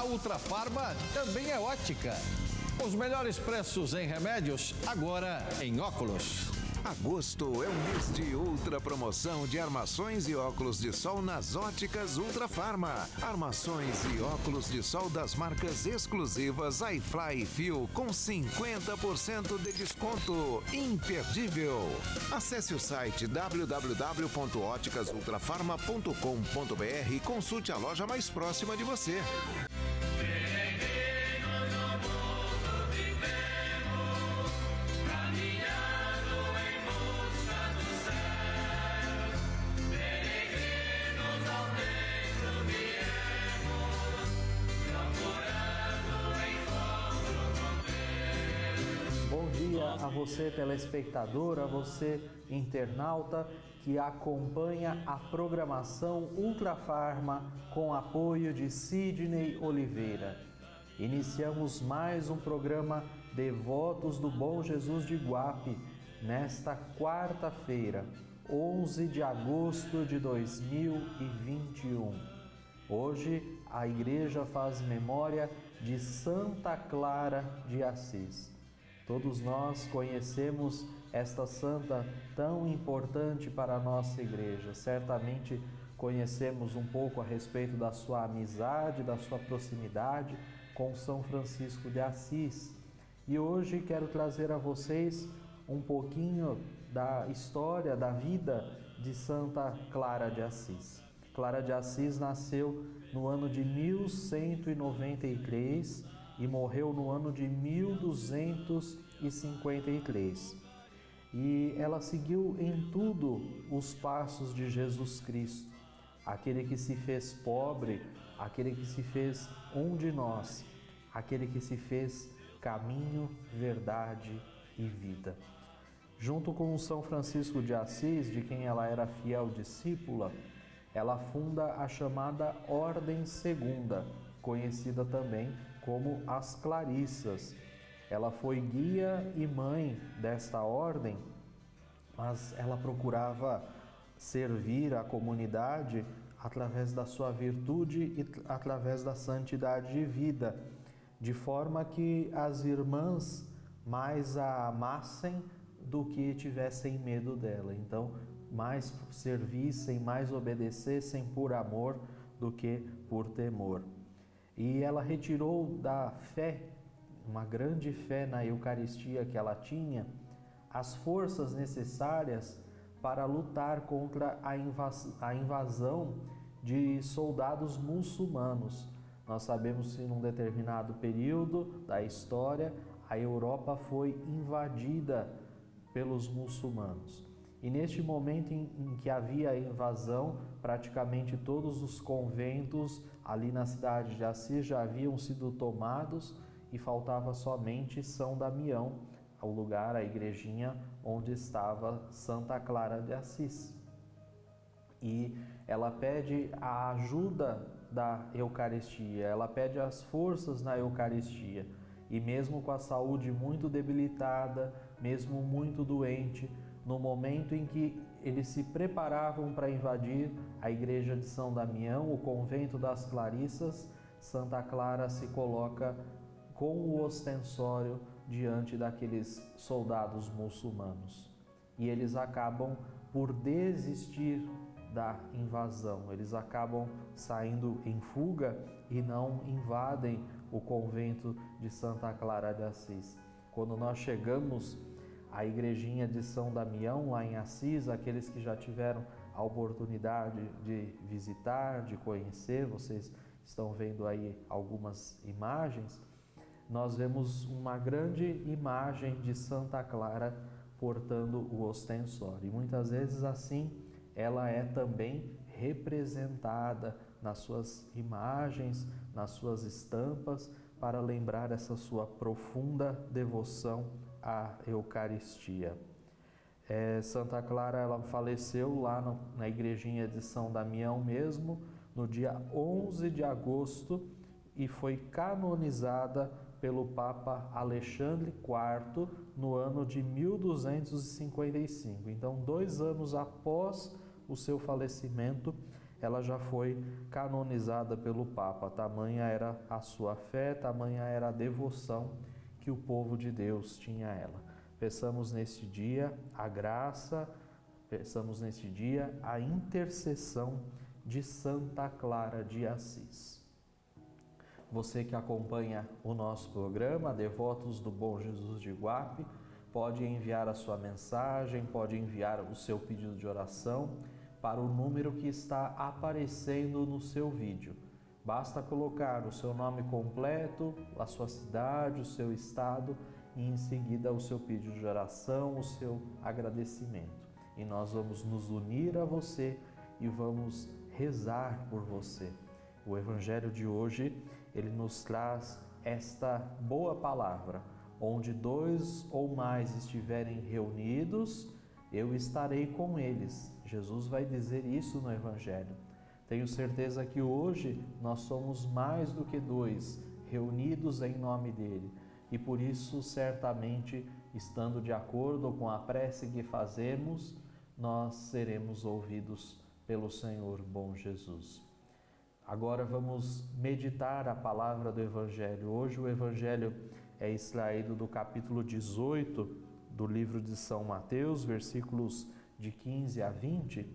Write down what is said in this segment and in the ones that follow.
Ultrafarma também é ótica. Os melhores preços em remédios, agora em óculos. Agosto é o mês de ultra promoção de armações e óculos de sol nas óticas Ultrafarma. Armações e óculos de sol das marcas exclusivas iFly e Fio com 50% de desconto. Imperdível! Acesse o site www.óticasultrafarma.com.br e consulte a loja mais próxima de você. Bom dia a você, telespectador, a você, internauta, que acompanha a programação Ultrafarma com apoio de Sidney Oliveira. Iniciamos mais um programa Devotos do Bom Jesus de Iguape, nesta quarta-feira, 11 de agosto de 2021. Hoje, a igreja faz memória de Santa Clara de Assis. Todos nós conhecemos esta santa tão importante para a nossa igreja. Certamente conhecemos um pouco a respeito da sua amizade, da sua proximidade com São Francisco de Assis. E hoje quero trazer a vocês um pouquinho da história, da vida de Santa Clara de Assis. Clara de Assis nasceu no ano de 1193 e morreu no ano de 1253. E ela seguiu em tudo os passos de Jesus Cristo, aquele que se fez pobre, aquele que se fez um de nós, aquele que se fez caminho, verdade e vida. Junto com São Francisco de Assis, de quem ela era fiel discípula, ela funda a chamada Ordem Segunda, conhecida também como as Clarissas. Ela foi guia e mãe desta ordem, mas ela procurava servir a comunidade através da sua virtude e através da santidade de vida, de forma que as irmãs mais a amassem do que tivessem medo dela. Então, mais servissem, mais obedecessem por amor do que por temor. E ela retirou da fé, uma grande fé na Eucaristia que ela tinha, as forças necessárias para lutar contra a invasão de soldados muçulmanos. Nós sabemos que num determinado período da história, a Europa foi invadida pelos muçulmanos. E neste momento em que havia a invasão, praticamente todos os conventos ali na cidade de Assis já haviam sido tomados e faltava somente São Damião, o lugar, a igrejinha onde estava Santa Clara de Assis. E ela pede a ajuda da Eucaristia, ela pede as forças na Eucaristia. E mesmo com a saúde muito debilitada, mesmo muito doente, no momento em que eles se preparavam para invadir a igreja de São Damião, o convento das Clarissas, Santa Clara se coloca com o ostensório diante daqueles soldados muçulmanos. E eles acabam por desistir da invasão, eles acabam saindo em fuga e não invadem o convento de Santa Clara de Assis. Quando nós chegamos à igrejinha de São Damião, lá em Assis, aqueles que já tiveram a oportunidade de visitar, de conhecer, vocês estão vendo aí algumas imagens, nós vemos uma grande imagem de Santa Clara portando o ostensório. E muitas vezes assim ela é também representada nas suas imagens, nas suas estampas, para lembrar essa sua profunda devoção à Eucaristia. Santa Clara, ela faleceu lá na igrejinha de São Damião mesmo, no dia 11 de agosto, e foi canonizada pelo Papa Alexandre IV no ano de 1255. Então, 2 anos após o seu falecimento, ela já foi canonizada pelo Papa. Tamanha era a sua fé, tamanha era a devoção que o povo de Deus tinha a ela. Peçamos neste dia a graça, peçamos neste dia a intercessão de Santa Clara de Assis. Você que acompanha o nosso programa, Devotos do Bom Jesus de Iguape, pode enviar a sua mensagem, pode enviar o seu pedido de oração para o número que está aparecendo no seu vídeo. Basta colocar o seu nome completo, a sua cidade, o seu estado e em seguida o seu pedido de oração, o seu agradecimento. E nós vamos nos unir a você e vamos rezar por você. O Evangelho de hoje, ele nos traz esta boa palavra: onde 2 ou mais estiverem reunidos, eu estarei com eles. Jesus vai dizer isso no Evangelho. Tenho certeza que hoje nós somos mais do que 2 reunidos em nome dele. E por isso, certamente, estando de acordo com a prece que fazemos, nós seremos ouvidos pelo Senhor bom Jesus. Agora vamos meditar a palavra do Evangelho. Hoje o Evangelho é extraído do capítulo 18 do livro de São Mateus, versículos de 15 a 20,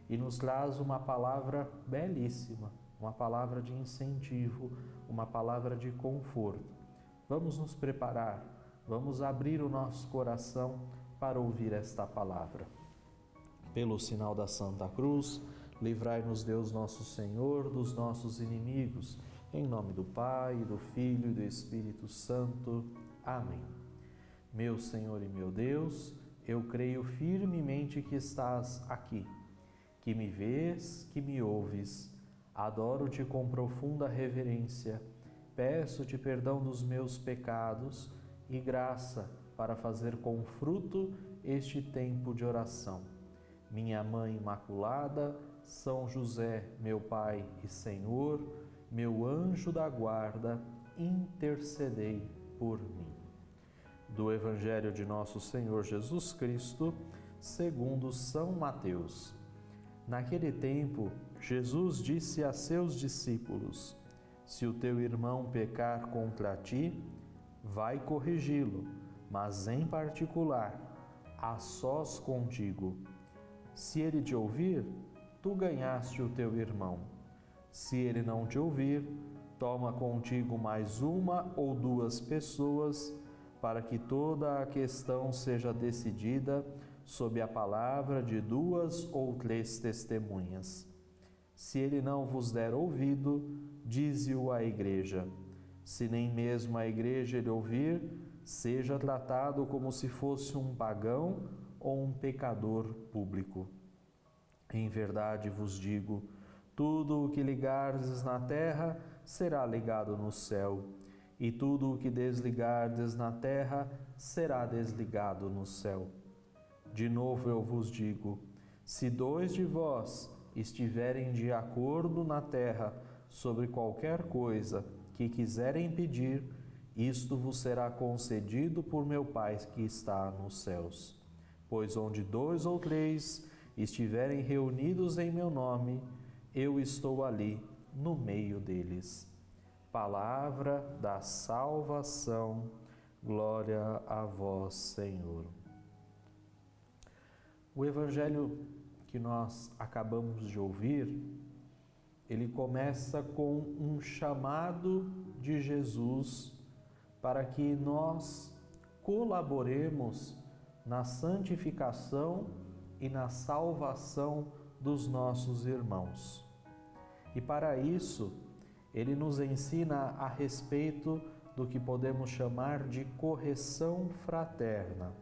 e nos traz uma palavra belíssima, uma palavra de incentivo, uma palavra de conforto. Vamos nos preparar, vamos abrir o nosso coração para ouvir esta palavra. Pelo sinal da Santa Cruz, livrai-nos Deus nosso Senhor dos nossos inimigos. Em nome do Pai, do Filho e do Espírito Santo. Amém. Meu Senhor e meu Deus, eu creio firmemente que estás aqui, que me vês, que me ouves. Adoro-te com profunda reverência. Peço-te perdão dos meus pecados e graça para fazer com fruto este tempo de oração. Minha Mãe Imaculada, São José, meu Pai e Senhor, meu anjo da guarda, intercedei por mim. Do Evangelho de nosso Senhor Jesus Cristo, segundo São Mateus. Naquele tempo, Jesus disse a seus discípulos: se o teu irmão pecar contra ti, vai corrigi-lo, mas em particular, a sós contigo. Se ele te ouvir, tu ganhaste o teu irmão. Se ele não te ouvir, toma contigo mais 1 ou 2 pessoas, para que toda a questão seja decidida sob a palavra de 2 ou 3 testemunhas. Se ele não vos der ouvido, dize-o à igreja. Se nem mesmo a igreja ele ouvir, seja tratado como se fosse um pagão ou um pecador público. Em verdade vos digo, tudo o que ligardes na terra será ligado no céu, e tudo o que desligardes na terra será desligado no céu. De novo eu vos digo, se 2 de vós estiverem de acordo na terra sobre qualquer coisa que quiserem pedir, isto vos será concedido por meu Pai que está nos céus. Pois onde 2 ou 3 estiverem reunidos em meu nome, eu estou ali no meio deles. Palavra da salvação, glória a vós, Senhor. O Evangelho que nós acabamos de ouvir, ele começa com um chamado de Jesus para que nós colaboremos na santificação e na salvação dos nossos irmãos. E para isso, ele nos ensina a respeito do que podemos chamar de correção fraterna.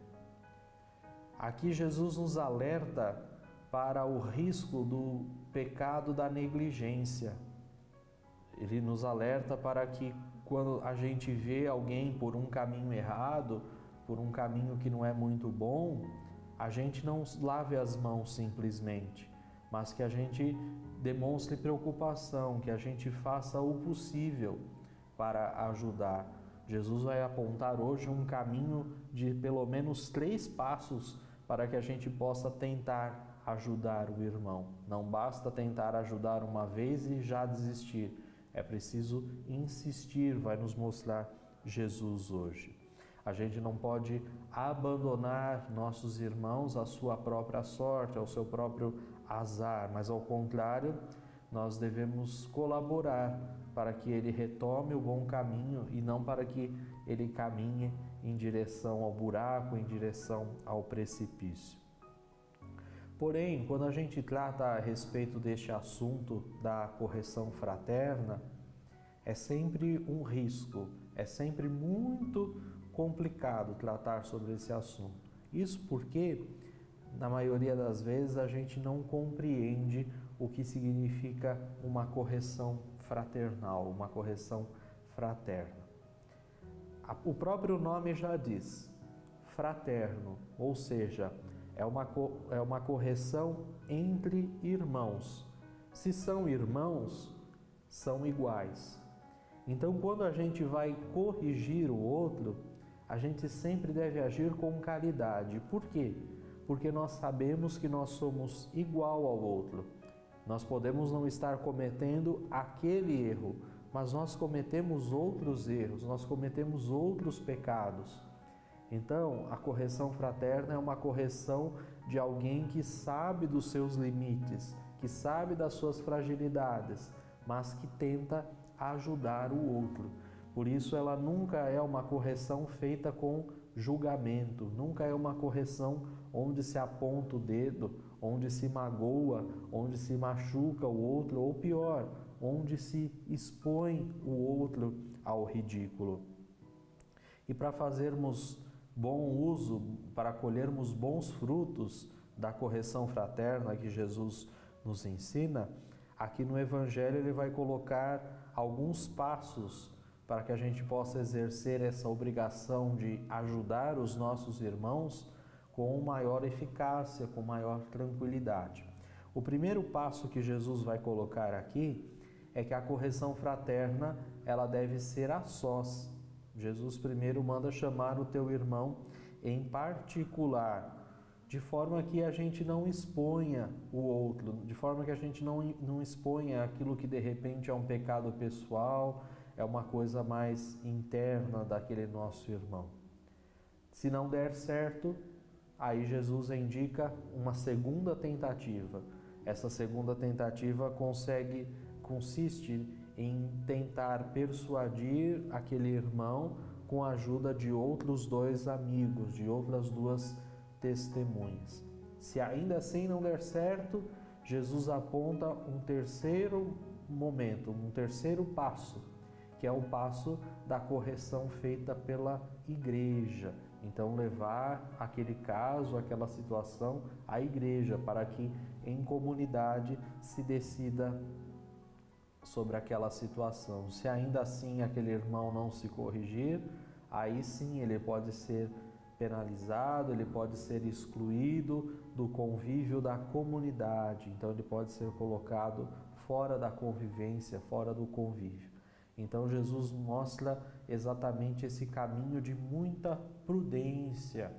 Aqui Jesus nos alerta para o risco do pecado da negligência. Ele nos alerta para que quando a gente vê alguém por um caminho errado, por um caminho que não é muito bom, a gente não lave as mãos simplesmente, mas que a gente demonstre preocupação, que a gente faça o possível para ajudar. Jesus vai apontar hoje um caminho de pelo menos 3 passos para que a gente possa tentar ajudar o irmão. Não basta tentar ajudar uma vez e já desistir. É preciso insistir, vai nos mostrar Jesus hoje. A gente não pode abandonar nossos irmãos à sua própria sorte, ao seu próprio azar, mas ao contrário, nós devemos colaborar para que ele retome o bom caminho e não para que ele caminhe em direção ao buraco, em direção ao precipício. Porém, quando a gente trata a respeito deste assunto da correção fraterna, é sempre um risco, é sempre muito complicado tratar sobre esse assunto. Isso porque, na maioria das vezes, a gente não compreende o que significa uma correção fraternal, uma correção fraterna. O próprio nome já diz, fraterno, ou seja, é uma correção entre irmãos. Se são irmãos, são iguais. Então, quando a gente vai corrigir o outro, a gente sempre deve agir com caridade. Por quê? Porque nós sabemos que nós somos igual ao outro. Nós podemos não estar cometendo aquele erro, mas nós cometemos outros erros, nós cometemos outros pecados. Então, a correção fraterna é uma correção de alguém que sabe dos seus limites, que sabe das suas fragilidades, mas que tenta ajudar o outro. Por isso, ela nunca é uma correção feita com julgamento, nunca é uma correção onde se aponta o dedo, onde se magoa, onde se machuca o outro, ou pior, onde se expõe o outro ao ridículo. E para fazermos bom uso, para colhermos bons frutos da correção fraterna que Jesus nos ensina, aqui no Evangelho ele vai colocar alguns passos para que a gente possa exercer essa obrigação de ajudar os nossos irmãos com maior eficácia, com maior tranquilidade. O primeiro passo que Jesus vai colocar aqui é que a correção fraterna, ela deve ser a sós. Jesus primeiro manda chamar o teu irmão em particular, de forma que a gente não exponha o outro, de forma que a gente não exponha aquilo que de repente é um pecado pessoal, é uma coisa mais interna daquele nosso irmão. Se não der certo, aí Jesus indica uma segunda tentativa. Essa segunda tentativa consiste em tentar persuadir aquele irmão com a ajuda de outros dois amigos, de outras duas testemunhas. Se ainda assim não der certo, Jesus aponta um terceiro momento, um terceiro passo, que é o passo da correção feita pela igreja. Então, levar aquele caso, aquela situação à igreja, para que em comunidade se decida sobre aquela situação. Se ainda assim aquele irmão não se corrigir, aí sim ele pode ser penalizado, ele pode ser excluído do convívio da comunidade. Então, ele pode ser colocado fora da convivência, fora do convívio. Então, Jesus mostra exatamente esse caminho de muita prudência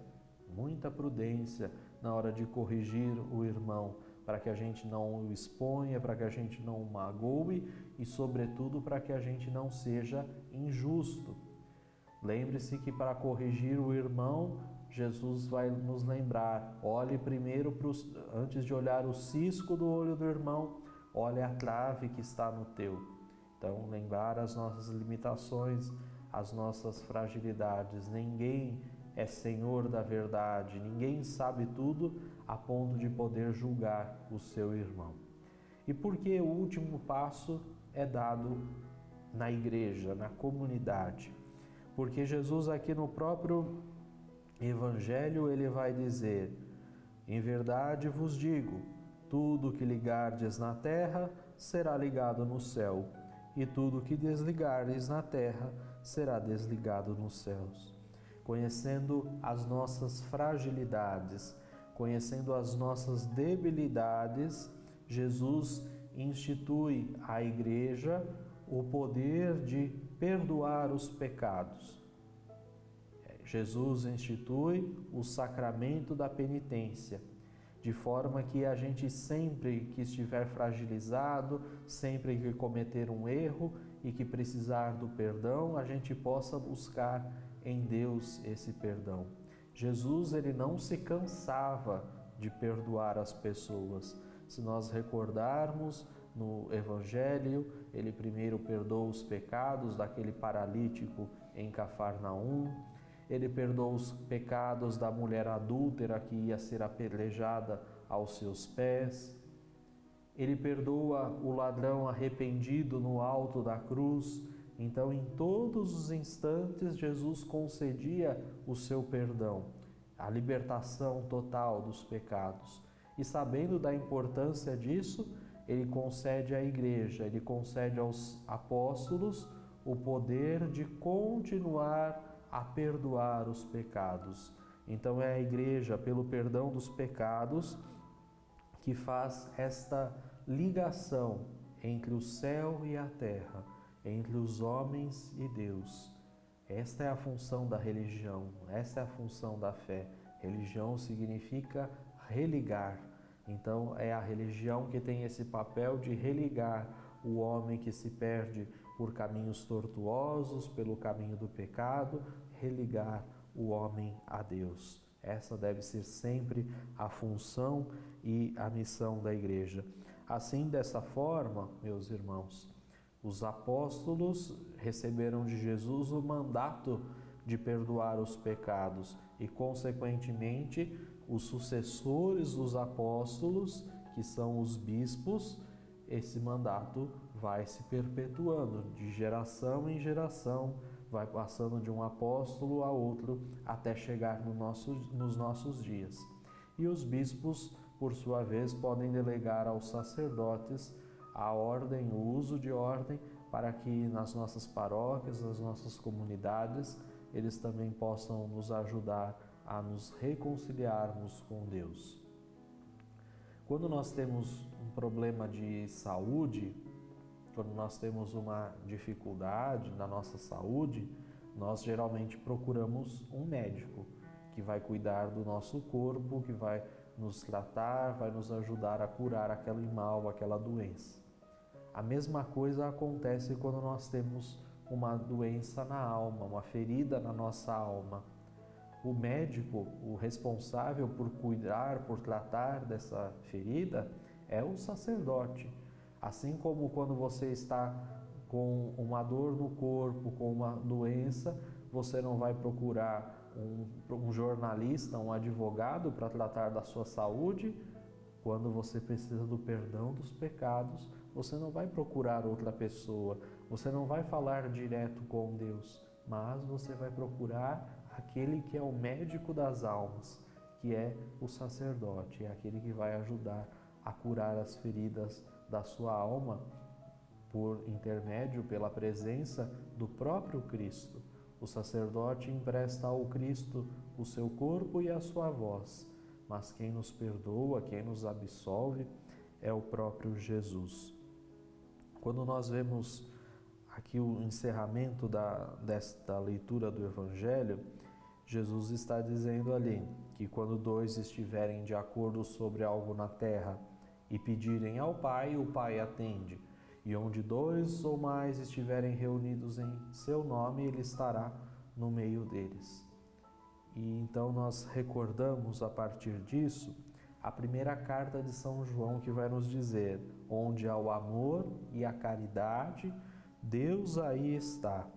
na hora de corrigir o irmão, para que a gente não o exponha, para que a gente não o magoe e, sobretudo, para que a gente não seja injusto. Lembre-se que para corrigir o irmão, Jesus vai nos lembrar, olhe primeiro, antes de olhar o cisco do olho do irmão, olhe a trave que está no teu. Então, lembrar as nossas limitações, as nossas fragilidades. Ninguém é senhor da verdade, ninguém sabe tudo a ponto de poder julgar o seu irmão. E por que o último passo é dado na igreja, na comunidade? Porque Jesus aqui no próprio Evangelho, ele vai dizer: em verdade vos digo, tudo que ligardes na terra será ligado no céu, e tudo que desligardes na terra será desligado nos céus. Conhecendo as nossas fragilidades, conhecendo as nossas debilidades, Jesus institui à igreja o poder de perdoar os pecados. Jesus institui o sacramento da penitência, de forma que a gente sempre que estiver fragilizado, sempre que cometer um erro e que precisar do perdão, a gente possa buscar em Deus esse perdão. Jesus, ele não se cansava de perdoar as pessoas. Se nós recordarmos no Evangelho, ele primeiro perdoou os pecados daquele paralítico em Cafarnaum, ele perdoou os pecados da mulher adúltera que ia ser apedrejada aos seus pés, ele perdoa o ladrão arrependido no alto da cruz. Então, em todos os instantes, Jesus concedia o seu perdão, a libertação total dos pecados. E sabendo da importância disso, ele concede à igreja, ele concede aos apóstolos o poder de continuar a perdoar os pecados. Então é a igreja, pelo perdão dos pecados, que faz esta ligação entre o céu e a terra, entre os homens e Deus. Esta é a função da religião, esta é a função da fé. Religião significa religar. Então é a religião que tem esse papel de religar o homem que se perde por caminhos tortuosos, pelo caminho do pecado, religar o homem a Deus. Essa deve ser sempre a função e a missão da igreja. Assim, dessa forma, meus irmãos, os apóstolos receberam de Jesus o mandato de perdoar os pecados e, consequentemente, os sucessores dos apóstolos, que são os bispos, esse mandato vai se perpetuando de geração em geração, vai passando de um apóstolo a outro até chegar nos nossos dias. E os bispos, por sua vez, podem delegar aos sacerdotes a ordem, o uso de ordem, para que nas nossas paróquias, nas nossas comunidades, eles também possam nos ajudar a nos reconciliarmos com Deus. Quando nós temos um problema de saúde, quando nós temos uma dificuldade na nossa saúde, nós geralmente procuramos um médico que vai cuidar do nosso corpo, que vai nos tratar, vai nos ajudar a curar aquele mal, aquela doença. A mesma coisa acontece quando nós temos uma doença na alma, uma ferida na nossa alma. O médico, o responsável por cuidar, por tratar dessa ferida, é o sacerdote. Assim como quando você está com uma dor no corpo, com uma doença, você não vai procurar um jornalista, um advogado para tratar da sua saúde. Quando você precisa do perdão dos pecados, você não vai procurar outra pessoa, você não vai falar direto com Deus, mas você vai procurar aquele que é o médico das almas, que é o sacerdote, é aquele que vai ajudar a curar as feridas da sua alma por intermédio, pela presença do próprio Cristo. O sacerdote empresta ao Cristo o seu corpo e a sua voz, mas quem nos perdoa, quem nos absolve é o próprio Jesus. Quando nós vemos aqui o encerramento desta leitura do Evangelho, Jesus está dizendo ali que quando dois estiverem de acordo sobre algo na terra e pedirem ao Pai, o Pai atende. E onde dois ou mais estiverem reunidos em seu nome, Ele estará no meio deles. E então nós recordamos a partir disso a primeira carta de São João, que vai nos dizer: onde há o amor e a caridade, Deus aí está.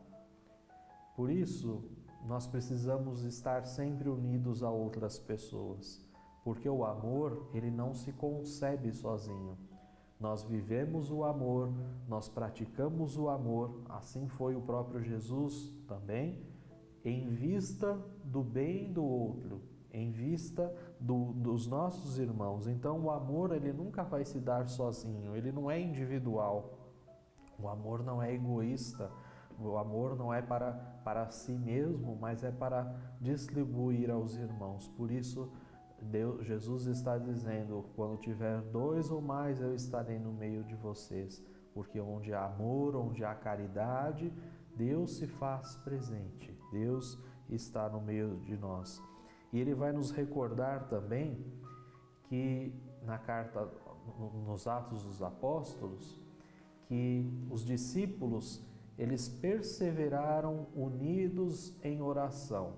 Por isso, nós precisamos estar sempre unidos a outras pessoas, porque o amor, ele não se concebe sozinho. Nós vivemos o amor, nós praticamos o amor, assim foi o próprio Jesus também, em vista do bem do outro, em vista dos nossos irmãos. Então o amor, ele nunca vai se dar sozinho, ele não é individual, o amor não é egoísta, o amor não é para si mesmo, mas é para distribuir aos irmãos. Por isso, Jesus está dizendo: quando tiver dois ou mais, eu estarei no meio de vocês. Porque onde há amor, onde há caridade, Deus se faz presente. Deus está no meio de nós. E Ele vai nos recordar também que na carta, nos Atos dos Apóstolos, que os discípulos, eles perseveraram unidos em oração.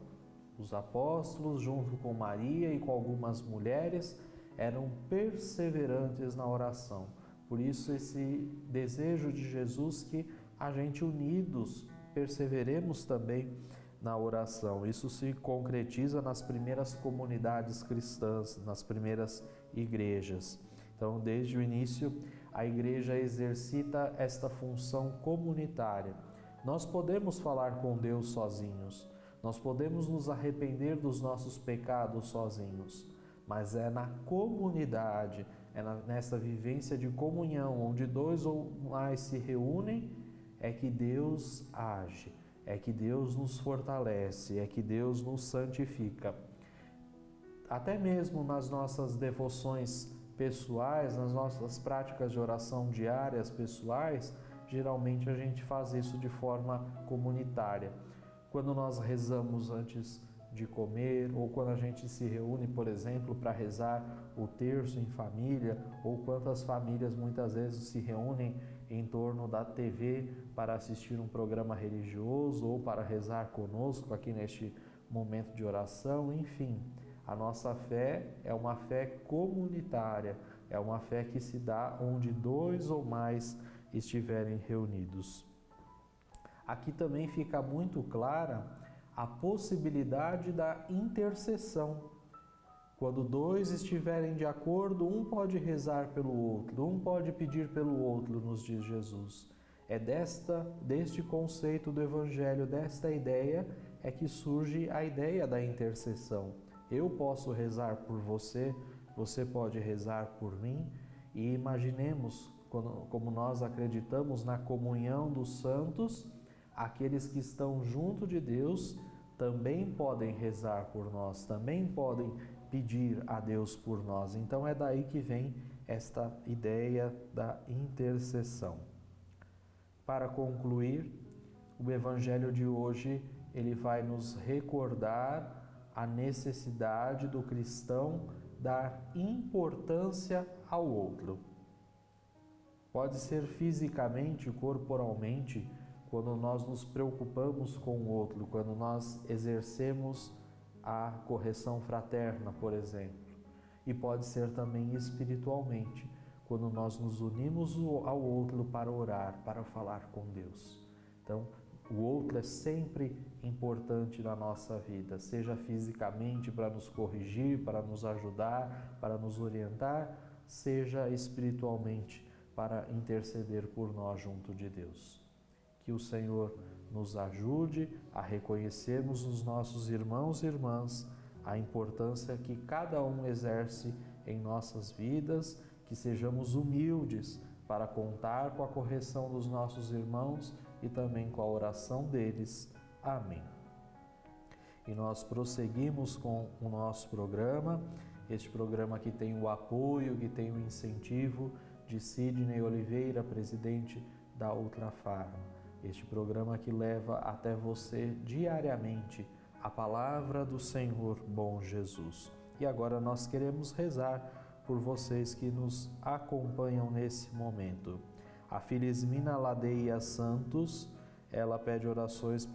Os apóstolos, junto com Maria e com algumas mulheres, eram perseverantes na oração. Por isso esse desejo de Jesus que a gente unidos perseveremos também na oração. Isso se concretiza nas primeiras comunidades cristãs, nas primeiras igrejas. Então, desde o início, a igreja exercita esta função comunitária. Nós podemos falar com Deus sozinhos, nós podemos nos arrepender dos nossos pecados sozinhos, mas é na comunidade, nessa vivência de comunhão, onde dois ou mais se reúnem, é que Deus age, é que Deus nos fortalece, é que Deus nos santifica. Até mesmo nas nossas devoções pessoais, nas nossas práticas de oração diárias pessoais, geralmente a gente faz isso de forma comunitária. Quando nós rezamos antes de comer, ou quando a gente se reúne, por exemplo, para rezar o terço em família, ou quantas famílias muitas vezes se reúnem em torno da TV para assistir um programa religioso ou para rezar conosco aqui neste momento de oração, enfim. A nossa fé é uma fé comunitária, é uma fé que se dá onde dois ou mais estiverem reunidos. Aqui também fica muito clara a possibilidade da intercessão. Quando dois estiverem de acordo, um pode rezar pelo outro, um pode pedir pelo outro, nos diz Jesus. É deste conceito do Evangelho, desta ideia, é que surge a ideia da intercessão. Eu posso rezar por você, você pode rezar por mim, e imaginemos, como nós acreditamos na comunhão dos santos, aqueles que estão junto de Deus também podem rezar por nós, também podem pedir a Deus por nós. Então é daí que vem esta ideia da intercessão. Para concluir, o Evangelho de hoje, ele vai nos recordar a necessidade do cristão dar importância ao outro. Pode ser fisicamente, corporalmente, quando nós nos preocupamos com o outro, quando nós exercemos a correção fraterna, por exemplo. E pode ser também espiritualmente, quando nós nos unimos ao outro para orar, para falar com Deus. Então, o outro é sempre importante na nossa vida, seja fisicamente para nos corrigir, para nos ajudar, para nos orientar, seja espiritualmente para interceder por nós junto de Deus. Que o Senhor nos ajude a reconhecermos nos nossos irmãos e irmãs a importância que cada um exerce em nossas vidas, que sejamos humildes para contar com a correção dos nossos irmãos e também com a oração deles. Amém. E nós prosseguimos com o nosso programa, este programa que tem o apoio, que tem o incentivo de Sidney Oliveira, presidente da Ultrafarma. Este programa que leva até você diariamente a palavra do Senhor bom Jesus. E agora nós queremos rezar por vocês que nos acompanham nesse momento. A Filismina Ladeia Santos, ela pede orações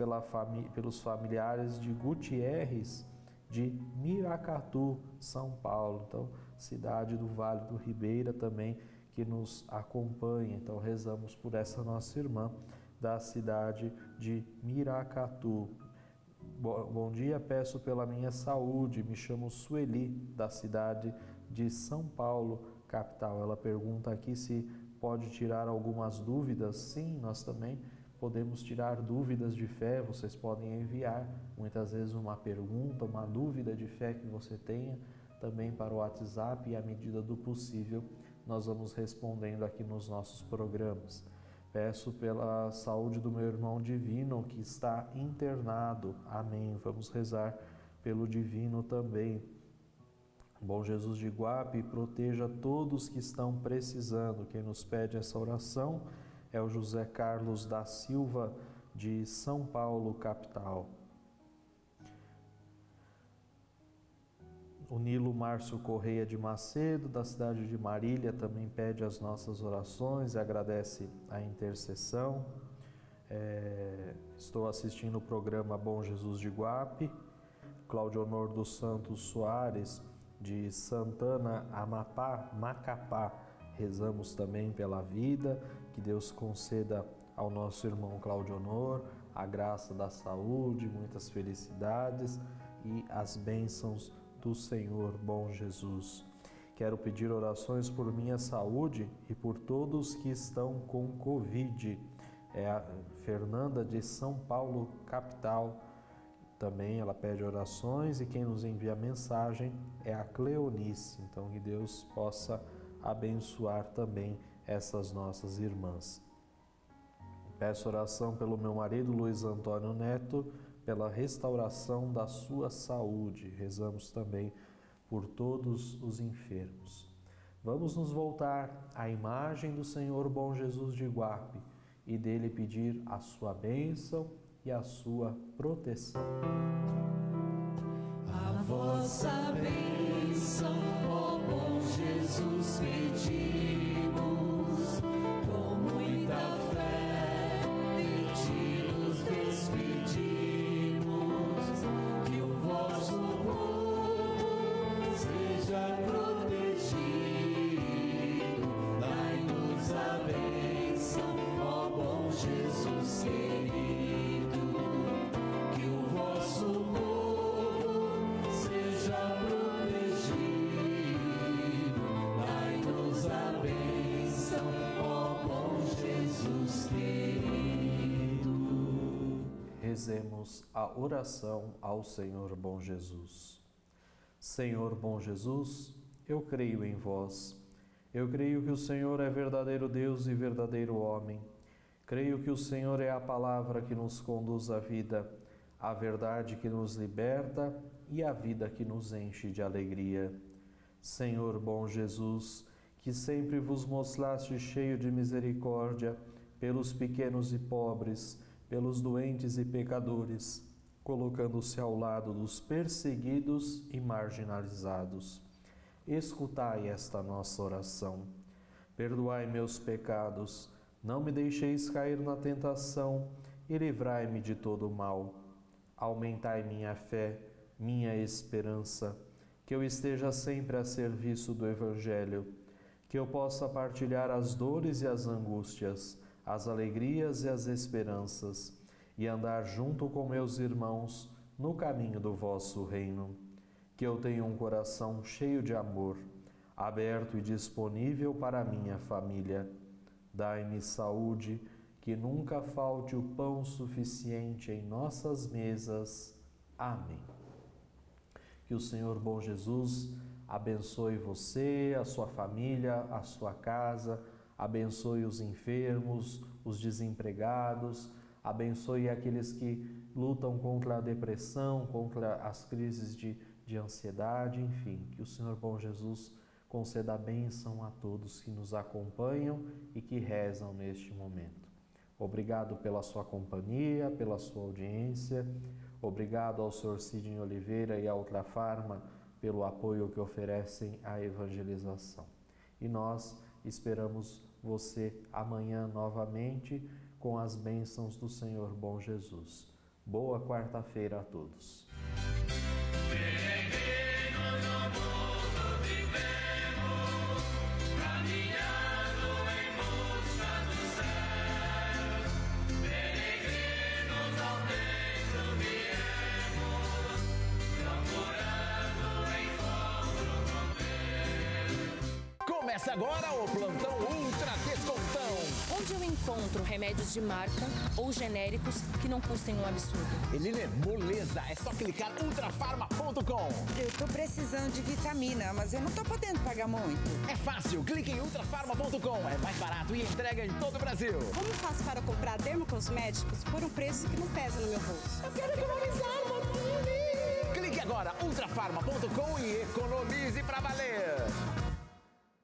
pelos familiares de Gutierres, de Miracatu, São Paulo. Então, cidade do Vale do Ribeira também que nos acompanha. Então, rezamos por essa nossa irmã da cidade de Miracatu. Bom dia, peço pela minha saúde, me chamo Sueli, da cidade de São Paulo, capital. Ela pergunta aqui se pode tirar algumas dúvidas. Sim, nós também podemos tirar dúvidas de fé, vocês podem enviar muitas vezes uma pergunta, uma dúvida de fé que você tenha, também para o WhatsApp, e à medida do possível nós vamos respondendo aqui nos nossos programas. Peço pela saúde do meu irmão Divino, que está internado. Amém. Vamos rezar pelo Divino também. Bom Jesus de Guape, proteja todos que estão precisando. Quem nos pede essa oração é o José Carlos da Silva, de São Paulo, capital. O Nilo Márcio Correia de Macedo, da cidade de Marília, também pede as nossas orações e agradece a intercessão. Estou assistindo o programa Bom Jesus de Guape. Claudionor dos Santos Soares, de Santana, Amapá, Macapá. Rezamos também pela vida, que Deus conceda ao nosso irmão Claudionor a graça da saúde, muitas felicidades e as bênçãos do Senhor bom Jesus. Quero pedir orações por minha saúde e por todos que estão com Covid. É a Fernanda de São Paulo, capital. Também ela pede orações, e quem nos envia a mensagem é a Cleonice. Então que Deus possa abençoar também essas nossas irmãs. Peço oração pelo meu marido Luiz Antônio Neto, pela restauração da sua saúde. Rezamos também por todos os enfermos. Vamos nos voltar à imagem do Senhor bom Jesus de Guape e dele pedir a sua bênção e a sua proteção. A vossa bênção, ó bom Jesus, pedimos, com muita fé, de ti nos despedimos, que o vosso povo seja protegido, dai-nos a bênção, ó bom Jesus querido, que o vosso povo seja protegido, dai-nos a bênção, ó bom Jesus querido. Rezemos a oração ao Senhor bom Jesus. Senhor bom Jesus, eu creio em vós. Eu creio que o Senhor é verdadeiro Deus e verdadeiro homem. Creio que o Senhor é a palavra que nos conduz à vida, a verdade que nos liberta e a vida que nos enche de alegria. Senhor bom Jesus, que sempre vos mostraste cheio de misericórdia pelos pequenos e pobres, pelos doentes e pecadores, colocando-se ao lado dos perseguidos e marginalizados. Escutai esta nossa oração. Perdoai meus pecados, não me deixeis cair na tentação e livrai-me de todo o mal. Aumentai minha fé, minha esperança, que eu esteja sempre a serviço do Evangelho, que eu possa partilhar as dores e as angústias, as alegrias e as esperanças, e andar junto com meus irmãos no caminho do vosso reino. Que eu tenha um coração cheio de amor, aberto e disponível para a minha família. Dai-me saúde, que nunca falte o pão suficiente em nossas mesas. Amém. Que o Senhor bom Jesus abençoe você, a sua família, a sua casa, abençoe os enfermos, os desempregados, abençoe aqueles que lutam contra a depressão, contra as crises de ansiedade, enfim, que o Senhor bom Jesus conceda a bênção a todos que nos acompanham e que rezam neste momento. Obrigado pela sua companhia, pela sua audiência. Obrigado ao Sr. Sidney Oliveira e à Ultrafarma pelo apoio que oferecem à evangelização. E nós esperamos você amanhã novamente com as bênçãos do Senhor bom Jesus. Boa quarta-feira a todos. Começa agora o Plantão Ultra Descontão. Onde eu encontro remédios de marca ou genéricos que não custem um absurdo. Eline, moleza, é só clicar ultrafarma.com. Eu tô precisando de vitamina, mas eu não tô podendo pagar muito. É fácil, clique em ultrafarma.com, é mais barato e entrega em todo o Brasil. Como faço para comprar dermocosméticos por um preço que não pesa no meu bolso? Eu quero economizar, Martini! Clique agora, ultrafarma.com e economize pra valer.